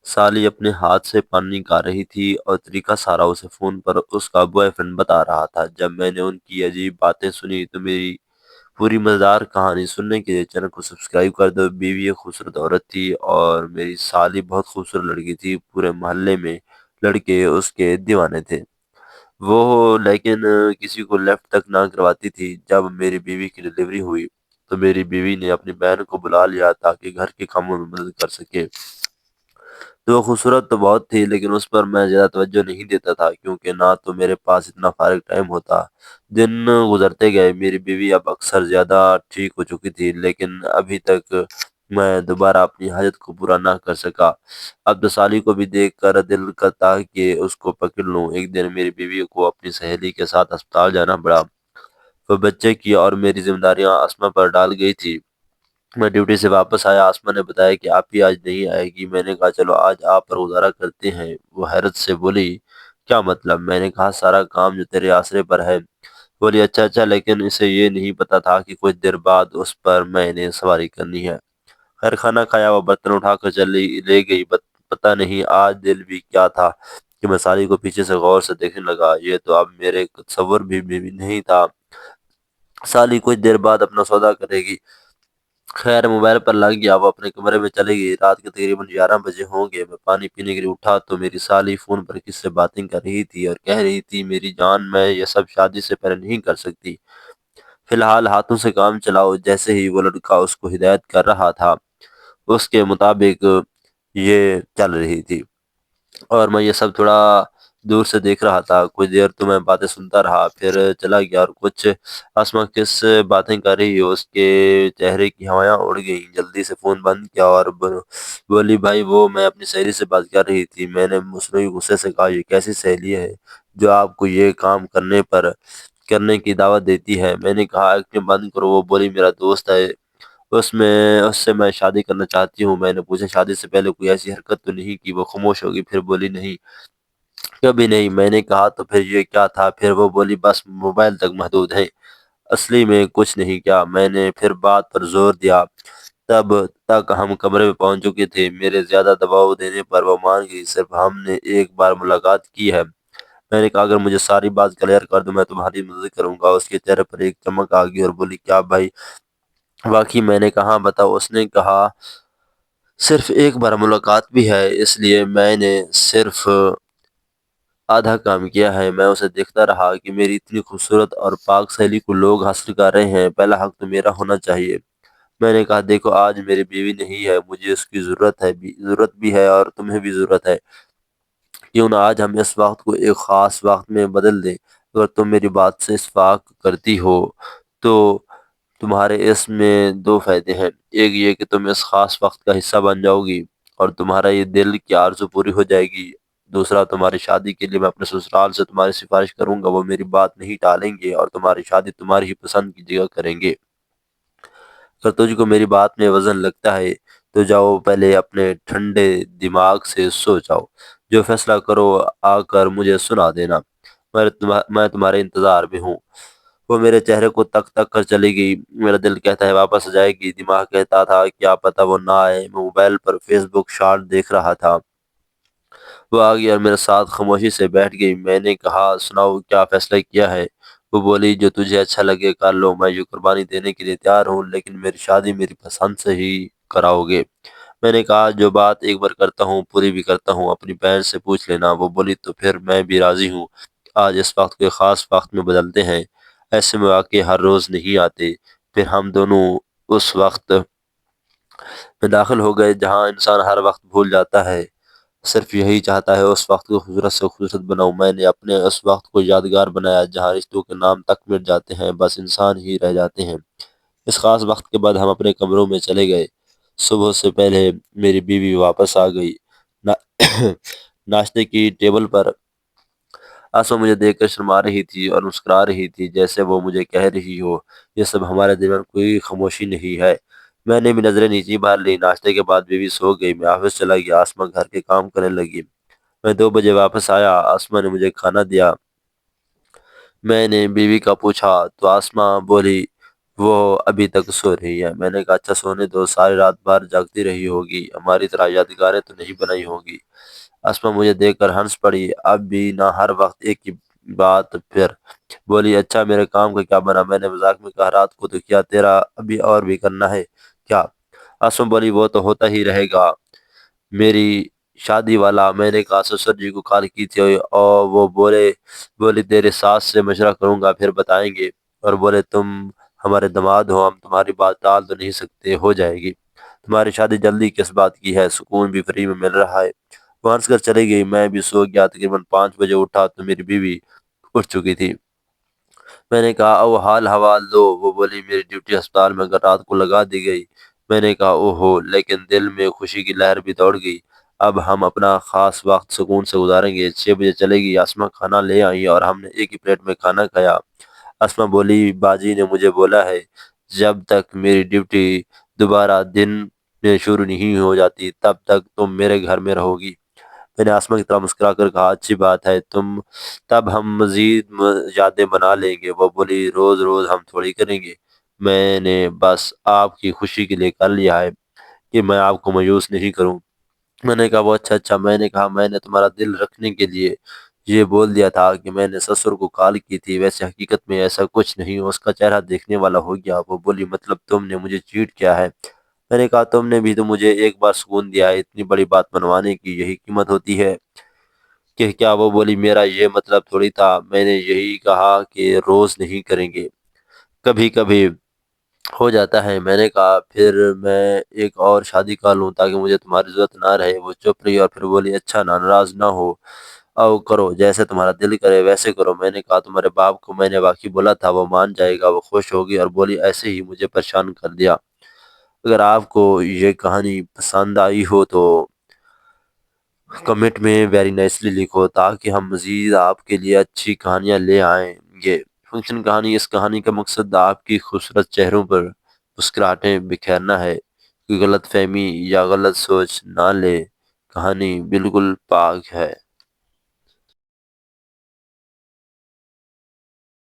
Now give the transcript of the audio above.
سالی اپنے ہاتھ سے پانی نکال رہی تھی اور طریقہ سارا اسے فون پر اس کا بوائے فرینڈ بتا رہا تھا۔ جب میں نے ان کی عجیب باتیں سنی تو میری پوری مزیدار کہانی سننے کے لیے چینل کو سبسکرائب کر دو۔ بیوی ایک خوبصورت عورت تھی اور میری سالی بہت خوبصورت لڑکی تھی۔ پورے محلے میں لڑکے اس کے دیوانے تھے، وہ لیکن کسی کو لیفٹ تک نہ کرواتی تھی۔ جب میری بیوی کی ڈلیوری ہوئی تو میری بیوی نے اپنی بہن کو بلا لیا تاکہ گھر کے کاموں میں مدد کر سکے۔ تو وہ خوبصورت تو بہت تھی لیکن اس پر میں زیادہ توجہ نہیں دیتا تھا کیونکہ نہ تو میرے پاس اتنا فارغ ٹائم ہوتا۔ دن گزرتے گئے، میری بیوی اب اکثر زیادہ ٹھیک ہو چکی تھی لیکن ابھی تک میں دوبارہ اپنی حاجت کو پورا نہ کر سکا۔ اب تو سالی کو بھی دیکھ کر دل کرتا کہ اس کو پکڑ لوں۔ ایک دن میری بیوی کو اپنی سہیلی کے ساتھ اسپتال جانا پڑا۔ وہ بچے کی اور میری ذمہ داریاں آسما پر ڈال گئی تھی۔ میں ڈیوٹی سے واپس آیا، آسما نے بتایا کہ آپ ہی آج نہیں آئے گی۔ میں نے کہا چلو آج آپ پر گزارا کرتے ہیں۔ وہ حیرت سے بولی کیا مطلب؟ میں نے کہا سارا کام جو تیرے آسرے پر ہے۔ بولی اچھا لیکن اسے یہ نہیں پتا تھا کہ کچھ دیر بعد اس پر میں نے سواری کرنی ہے۔ خیر کھانا کھایا، وہ برتن اٹھا کر چلی لے گئی۔ پتہ نہیں آج دل بھی کیا تھا کہ میں سالی کو پیچھے سے غور سے دیکھنے لگا۔ یہ تو اب میرے تصور بھی نہیں تھا۔ سالی کچھ دیر بعد اپنا سودا کرے گی۔ خیر موبائل پر لگ گیا، وہ اپنے کمرے میں چلے گئی۔ رات کے تقریباً 11 بجے ہوں گے۔ میں پانی پینے کے لیے اٹھا تو میری سالی فون پر کس سے باتیں کر رہی تھی اور کہہ رہی تھی میری جان میں یہ سب شادی سے پہلے نہیں کر سکتی، فی الحال ہاتھوں سے کام چلاؤ۔ جیسے ہی وہ لڑکا اس کو ہدایت کر رہا تھا اس کے مطابق یہ چل رہی تھی اور میں یہ سب تھوڑا دور سے دیکھ رہا تھا۔ کچھ دیر تو میں باتیں سنتا رہا، پھر چلا گیا اور کچھ آسما کس باتیں کر رہی اس کے چہرے کی ہوائیں اڑ گئیں۔ جلدی سے فون بند کیا اور بولی بھائی وہ میں اپنی سہیلی سے بات کر رہی تھی۔ میں نے مصنوعی غصے سے کہا یہ کیسی سہیلی ہے جو آپ کو یہ کام کرنے کی دعوت دیتی ہے؟ میں نے کہا ایکٹنگ بند کرو۔ وہ بولی میرا دوست ہے، اس سے میں شادی کرنا چاہتی ہوں۔ میں نے پوچھا شادی سے پہلے کوئی ایسی حرکت تو نہیں کی؟ وہ خاموش ہوگی، پھر بولی نہیں کبھی نہیں۔ میں نے کہا تو پھر یہ کیا تھا؟ پھر وہ بولی بس موبائل تک محدود ہے، اصلی میں کچھ نہیں کیا۔ میں نے پھر بات پر زور دیا۔ تب تک ہم کمرے میں پہنچ چکے تھے۔ میرے زیادہ دباؤ دینے پر وہ مان گئی، صرف ہم نے ایک بار ملاقات کی ہے۔ میں نے کہا اگر مجھے ساری بات کلیئر کر دو میں تمہاری مدد کروں گا۔ اس کے چہرے پر ایک چمک آ گئی اور بولی کیا بھائی واقعی؟ میں نے کہا بتاؤ۔ اس نے کہا صرف ایک بار ملاقات بھی ہے، اس لیے میں نے صرف آدھا کام کیا ہے۔ میں اسے دیکھتا رہا کہ میری اتنی خوبصورت اور پاک سہیلی کو لوگ حاصل کر رہے ہیں، پہلا حق تو میرا ہونا چاہیے۔ میں نے کہا دیکھو آج میری بیوی نہیں ہے، مجھے اس کی ضرورت بھی ہے اور تمہیں بھی ضرورت ہے۔ کیوں نہ آج ہم اس وقت کو ایک خاص وقت میں بدل دیں؟ اگر تم میری بات سے اتفاق کرتی ہو تو تمہارے اس میں دو فائدے ہیں۔ ایک یہ کہ تم اس خاص وقت کا حصہ بن جاؤ گی اور تمہارا یہ دل کی آرزو پوری ہو جائے گی۔ دوسرا تمہاری شادی کے لیے میں اپنے سسرال سے تمہاری سفارش کروں گا، وہ میری بات نہیں ٹالیں گے اور تمہاری شادی تمہاری ہی پسند کی جگہ کریں گے۔ اگر تجھ کو میری بات میں وزن لگتا ہے تو جاؤ پہلے اپنے ٹھنڈے دماغ سے سوچ آؤ، جو فیصلہ کرو آ کر مجھے سنا دینا، میں تمہارے انتظار میں ہوں۔ وہ میرے چہرے کو تک تک کر چلی گئی۔ میرا دل کہتا ہے واپس آ جائے گی، دماغ کہتا تھا کیا پتہ وہ نہ آئے۔ میں موبائل پر فیس بک شارٹ دیکھ رہا تھا، وہ آ گئی اور میرے ساتھ خاموشی سے بیٹھ گئی۔ میں نے کہا سناؤ کیا فیصلہ کیا ہے؟ وہ بولی جو تجھے اچھا لگے کر لو، میں یہ قربانی دینے کے لیے تیار ہوں، لیکن میری شادی میری پسند سے ہی کراؤ گے۔ میں نے کہا جو بات ایک بار کرتا ہوں پوری بھی کرتا ہوں، اپنی بہن سے پوچھ لینا۔ وہ بولی تو پھر میں بھی راضی ہوں، آج اس وقت کو ایک خاص وقت میں بدلتے ہیں، ایسے مواقع ہر روز نہیں آتے۔ پھر ہم دونوں اس وقت میں داخل ہو گئے جہاں انسان ہر وقت بھول جاتا ہے، صرف یہی چاہتا ہے اس وقت کو خوبصورت سے خوبصورت بناؤں۔ میں نے اپنے اس وقت کو یادگار بنایا جہاں رشتوں کے نام تک مٹ جاتے ہیں، بس انسان ہی رہ جاتے ہیں۔ اس خاص وقت کے بعد ہم اپنے کمروں میں چلے گئے۔ صبح سے پہلے میری بیوی واپس آ گئی۔ ناشتے کی ٹیبل پر آسما مجھے دیکھ کر شرما رہی تھی اور مسکرا رہی تھی، جیسے وہ مجھے کہہ رہی ہو یہ سب ہمارے درمیان کوئی خاموشی نہیں ہے۔ میں نے بھی نظریں نیچی مار لی۔ ناشتے کے بعد بیوی سو گئی، میں آفس چلا گیا۔ آسما گھر کے کام کرنے لگی۔ میں 2 بجے واپس آیا، آسما نے مجھے کھانا دیا۔ میں نے بیوی کا پوچھا تو آسما بولی وہ ابھی تک سو رہی ہے۔ میں نے کہا اچھا سونے دو، ساری رات بھر جاگتی رہی ہوگی، ہماری طرح یادگاریں تو نہیں بنائی ہوگی۔ اسما مجھے دیکھ کر ہنس پڑی، اب بھی نہ ہر وقت ایک ہی بات۔ پھر بولی اچھا میرے کام کا کیا بنا؟ میں نے مذاق میں کہا رات کو تو کیا، تیرا ابھی اور بھی کرنا ہے کیا؟ اسما بولی وہ تو ہوتا ہی رہے گا، میری شادی والا۔ میں نے کہا سسر جی کو کال کی تھی اور وہ بولے تیرے ساس سے مشورہ کروں گا پھر بتائیں گے، اور بولے تم ہمارے دماد ہو، ہم تمہاری بات ٹال تو نہیں سکتے، ہو جائے گی تمہاری شادی جلدی، کس بات کی ہے، سکون بھی فری میں مل رہا ہے۔ وہ ہنس کر چلی گئی، میں بھی سو گیا۔ تقریباً 5 بجے اٹھا تو میری بیوی اٹھ چکی تھی۔ میں نے کہا او حال حوال دو۔ وہ بولی میری ڈیوٹی اسپتال میں رات کو لگا دی گئی۔ میں نے کہا او ہو، لیکن دل میں خوشی کی لہر بھی دوڑ گئی۔ اب ہم اپنا خاص وقت سکون سے گزاریں گے۔ 6 بجے چلے گی، اسما کھانا لے آئی اور ہم نے ایک ہی پلیٹ میں کھانا کھایا۔ اسما بولی باجی نے مجھے بولا ہے جب تک میری ڈیوٹی دوبارہ دن میں شروع نہیں ہو جاتی تب تک تم میرے گھر میں رہو گی۔ میں نے آسما کی طرح مسکرا کر کہا اچھی بات ہے، تب ہم مزید یادیں بنا لیں گے۔ وہ بولی روز روز ہم تھوڑی کریں گے، میں نے بس آپ کی خوشی کے لیے کر لیا ہے کہ میں آپ کو مایوس نہیں کروں۔ میں نے کہا وہ اچھا۔ میں نے کہا میں نے تمہارا دل رکھنے کے لیے یہ بول دیا تھا کہ میں نے سسر کو کال کی تھی، ویسے حقیقت میں ایسا کچھ نہیں، اس کا چہرہ دیکھنے والا ہو گیا۔ وہ بولی مطلب تم نے مجھے چیٹ کیا ہے؟ میں نے کہا تم نے بھی تو مجھے ایک بار سکون دیا ہے، اتنی بڑی بات منوانے کی یہی قیمت ہوتی ہے کہ کیا؟ وہ بولی میرا یہ مطلب تھوڑی تھا، میں نے یہی کہا کہ روز نہیں کریں گے، کبھی کبھی ہو جاتا ہے۔ میں نے کہا پھر میں ایک اور شادی کر لوں تاکہ مجھے تمہاری ضرورت نہ رہے۔ وہ چپ رہی اور پھر بولی اچھا ناراض نہ ہو، او کرو جیسے تمہارا دل کرے ویسے کرو۔ میں نے کہا تمہارے باپ کو میں نے واقعی بولا تھا، وہ مان جائے گا، وہ خوش ہوگی۔ اور بولی ایسے ہی مجھے پریشان کر دیا۔ اگر آپ کو یہ کہانی پسند آئی ہو تو کمنٹ میں ویری نائسلی لکھو تاکہ ہم مزید آپ کے لیے اچھی کہانیاں لے آئیں گے۔ فنکشن کہانی، اس کہانی کا مقصد آپ کی خوبصورت چہروں پر مسکراہٹیں بکھیرنا ہے، کوئی غلط فہمی یا غلط سوچ نہ لے، کہانی بالکل پاک ہے۔